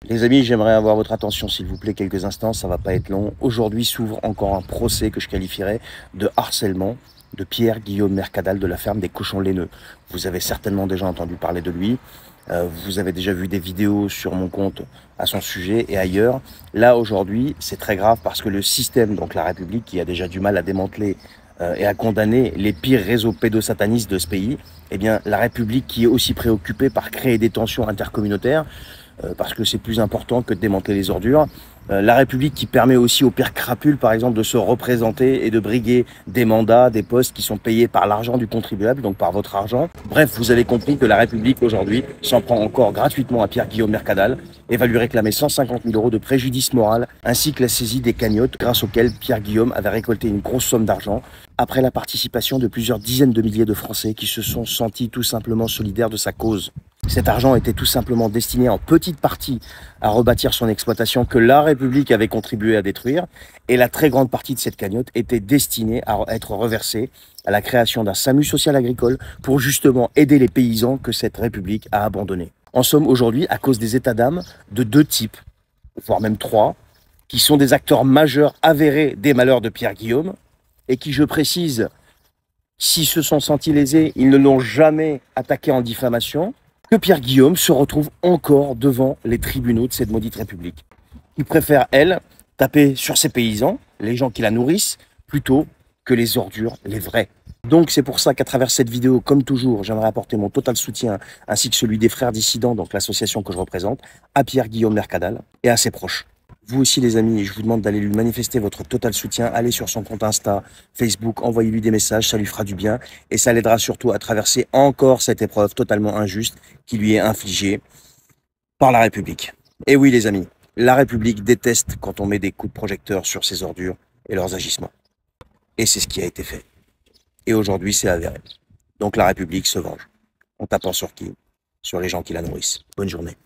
Les amis, j'aimerais avoir votre attention s'il vous plaît quelques instants, ça va pas être long. Aujourd'hui s'ouvre encore un procès que je qualifierais de harcèlement de Pierre-Guillaume Mercadal de la ferme des cochons laineux. Vous avez certainement déjà entendu parler de lui. Vous avez déjà vu des vidéos sur mon compte à son sujet et ailleurs. Là aujourd'hui, c'est très grave parce que le système, donc la République, qui a déjà du mal à démanteler et à condamner les pires réseaux pédosatanistes de ce pays, eh bien la République qui est aussi préoccupée par créer des tensions intercommunautaires, parce que c'est plus important que de démanteler les ordures. La République qui permet aussi aux pires crapules, par exemple, de se représenter et de briguer des mandats, des postes qui sont payés par l'argent du contribuable, donc par votre argent. Bref, vous avez compris que la République, aujourd'hui, s'en prend encore gratuitement à Pierre-Guillaume Mercadal et va lui réclamer 150 000 € de préjudice moral, ainsi que la saisie des cagnottes grâce auxquelles Pierre-Guillaume avait récolté une grosse somme d'argent après la participation de plusieurs dizaines de milliers de Français qui se sont sentis tout simplement solidaires de sa cause. Cet argent était tout simplement destiné en petite partie à rebâtir son exploitation que la République avait contribué à détruire, et la très grande partie de cette cagnotte était destinée à être reversée à la création d'un SAMU social agricole pour justement aider les paysans que cette République a abandonnés. En somme, aujourd'hui, à cause des états d'âme de deux types, voire même trois, qui sont des acteurs majeurs avérés des malheurs de Pierre-Guillaume, et qui, je précise, s'ils se sont sentis lésés, ils ne l'ont jamais attaqué en diffamation, que Pierre-Guillaume se retrouve encore devant les tribunaux de cette maudite République. Il préfère, elle, taper sur ses paysans, les gens qui la nourrissent, plutôt que les ordures, les vrais. Donc c'est pour ça qu'à travers cette vidéo, comme toujours, j'aimerais apporter mon total soutien, ainsi que celui des frères dissidents, donc l'association que je représente, à Pierre-Guillaume Mercadal et à ses proches. Vous aussi les amis, je vous demande d'aller lui manifester votre total soutien, allez sur son compte Insta, Facebook, envoyez-lui des messages, ça lui fera du bien et ça l'aidera surtout à traverser encore cette épreuve totalement injuste qui lui est infligée par la République. Et oui les amis, la République déteste quand on met des coups de projecteur sur ses ordures et leurs agissements. Et c'est ce qui a été fait. Et aujourd'hui c'est avéré. Donc la République se venge. En tapant sur qui? Sur les gens qui la nourrissent. Bonne journée.